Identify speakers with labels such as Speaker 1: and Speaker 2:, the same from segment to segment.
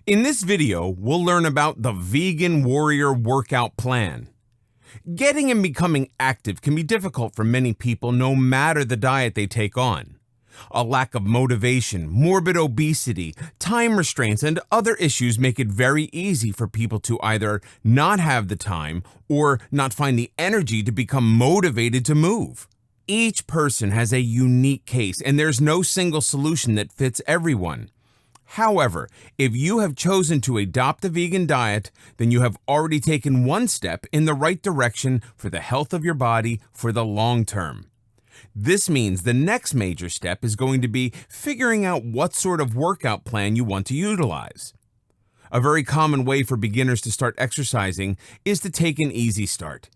Speaker 1: In this video, we'll learn about the Vegan Warrior Workout Plan. Getting and becoming active can be difficult for many people no matter the diet they take on. A lack of motivation, morbid obesity, time restraints, and other issues make it very easy for people to either not have the time or not find the energy to become motivated to move. Each person has a unique case, and there's no single solution that fits everyone. However, if you have chosen to adopt a vegan diet, then you have already taken one step in the right direction for the health of your body for the long term. This means the next major step is going to be figuring out what sort of workout plan you want to utilize. A very common way for beginners to start exercising is to take an easy start.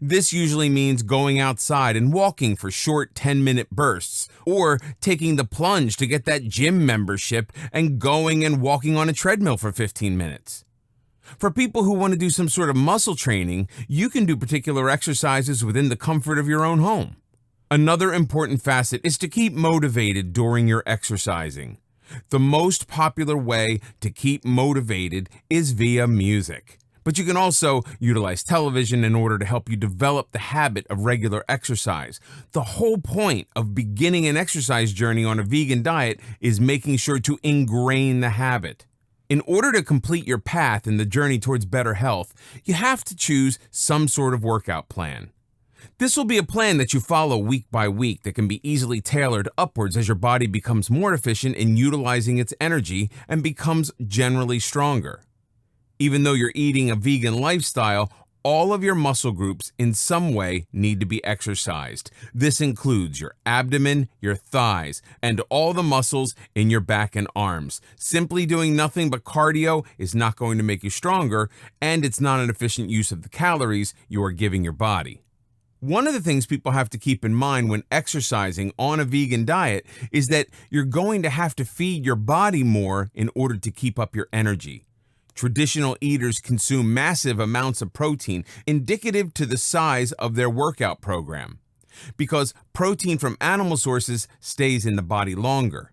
Speaker 1: This usually means going outside and walking for short 10-minute bursts, or taking the plunge to get that gym membership and going and walking on a treadmill for 15 minutes. For people who want to do some sort of muscle training, you can do particular exercises within the comfort of your own home. Another important facet is to keep motivated during your exercising. The most popular way to keep motivated is via music. But you can also utilize television in order to help you develop the habit of regular exercise. The whole point of beginning an exercise journey on a vegan diet is making sure to ingrain the habit. In order to complete your path in the journey towards better health, you have to choose some sort of workout plan. This will be a plan that you follow week by week that can be easily tailored upwards as your body becomes more efficient in utilizing its energy and becomes generally stronger. Even though you're eating a vegan lifestyle, all of your muscle groups in some way need to be exercised. This includes your abdomen, your thighs, and all the muscles in your back and arms. Simply doing nothing but cardio is not going to make you stronger, and it's not an efficient use of the calories you are giving your body. One of the things people have to keep in mind when exercising on a vegan diet is that you're going to have to feed your body more in order to keep up your energy. Traditional eaters consume massive amounts of protein, indicative to the size of their workout program, because protein from animal sources stays in the body longer.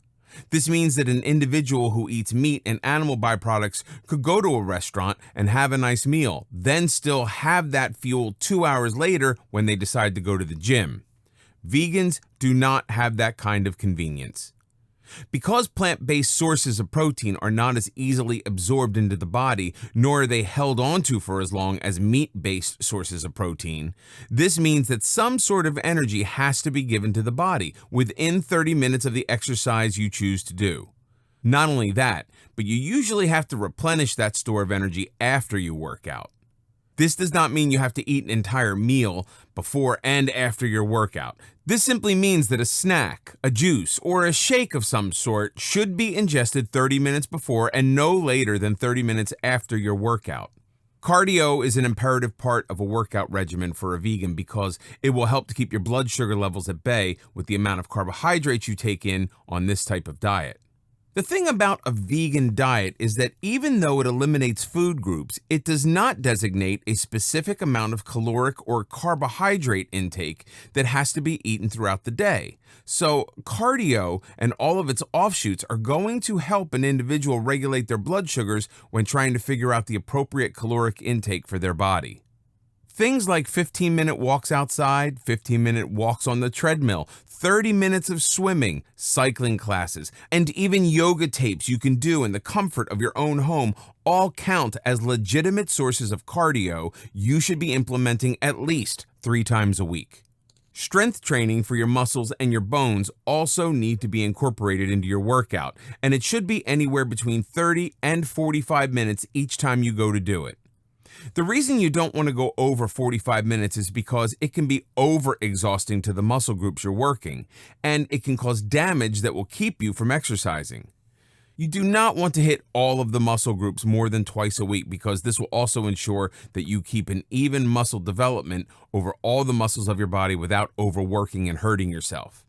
Speaker 1: This means that an individual who eats meat and animal byproducts could go to a restaurant and have a nice meal, then still have that fuel 2 hours later when they decide to go to the gym. Vegans do not have that kind of convenience. Because plant-based sources of protein are not as easily absorbed into the body, nor are they held onto for as long as meat-based sources of protein, this means that some sort of energy has to be given to the body within 30 minutes of the exercise you choose to do. Not only that, but you usually have to replenish that store of energy after you work out. This does not mean you have to eat an entire meal before and after your workout. This simply means that a snack, a juice, or a shake of some sort should be ingested 30 minutes before and no later than 30 minutes after your workout. Cardio is an imperative part of a workout regimen for a vegan because it will help to keep your blood sugar levels at bay with the amount of carbohydrates you take in on this type of diet. The thing about a vegan diet is that even though it eliminates food groups, it does not designate a specific amount of caloric or carbohydrate intake that has to be eaten throughout the day. So cardio and all of its offshoots are going to help an individual regulate their blood sugars when trying to figure out the appropriate caloric intake for their body. Things like 15-minute walks outside, 15-minute walks on the treadmill, 30 minutes of swimming, cycling classes, and even yoga tapes you can do in the comfort of your own home all count as legitimate sources of cardio you should be implementing at least 3 times a week. Strength training for your muscles and your bones also need to be incorporated into your workout, and it should be anywhere between 30 and 45 minutes each time you go to do it. The reason you don't want to go over 45 minutes is because it can be over-exhausting to the muscle groups you're working, and it can cause damage that will keep you from exercising. You do not want to hit all of the muscle groups more than twice a week because this will also ensure that you keep an even muscle development over all the muscles of your body without overworking and hurting yourself.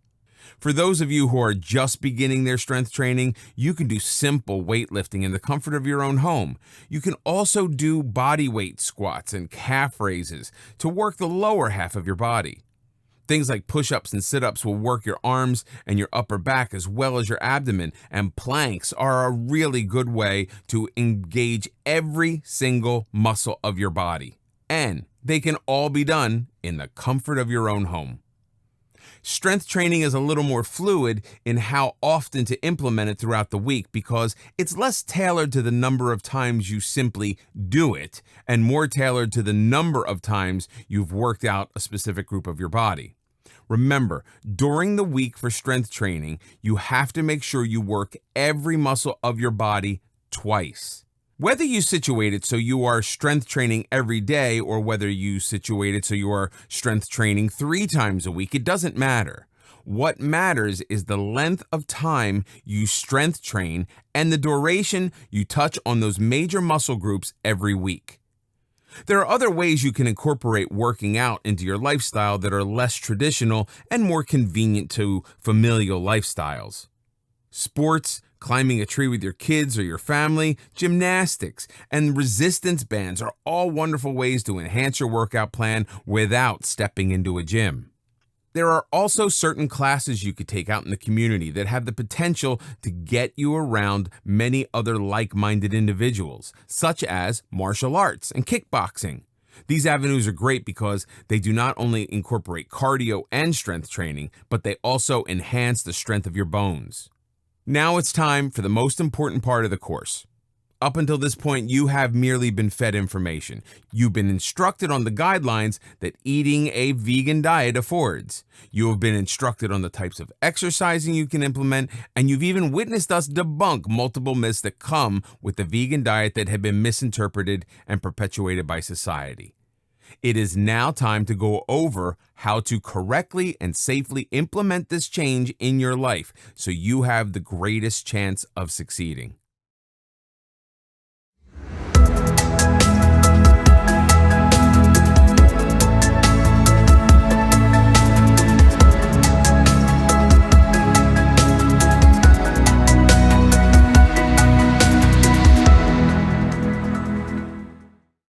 Speaker 1: For those of you who are just beginning their strength training, you can do simple weightlifting in the comfort of your own home. You can also do body weight squats and calf raises to work the lower half of your body. Things like push-ups and sit-ups will work your arms and your upper back as well as your abdomen, and planks are a really good way to engage every single muscle of your body. And they can all be done in the comfort of your own home. Strength training is a little more fluid in how often to implement it throughout the week because it's less tailored to the number of times you simply do it and more tailored to the number of times you've worked out a specific group of your body. Remember, during the week for strength training, you have to make sure you work every muscle of your body twice. Whether you situate it so you are strength training every day or whether you situate it so you are strength training 3 times a week, it doesn't matter. What matters is the length of time you strength train and the duration you touch on those major muscle groups every week. There are other ways you can incorporate working out into your lifestyle that are less traditional and more convenient to familial lifestyles. Sports, climbing a tree with your kids or your family, gymnastics, and resistance bands are all wonderful ways to enhance your workout plan without stepping into a gym. There are also certain classes you could take out in the community that have the potential to get you around many other like-minded individuals, such as martial arts and kickboxing. These avenues are great because they do not only incorporate cardio and strength training, but they also enhance the strength of your bones. Now it's time for the most important part of the course. Up until this point, you have merely been fed information. You've been instructed on the guidelines that eating a vegan diet affords. You have been instructed on the types of exercising you can implement, and you've even witnessed us debunk multiple myths that come with the vegan diet that have been misinterpreted and perpetuated by society. It is now time to go over how to correctly and safely implement this change in your life so you have the greatest chance of succeeding.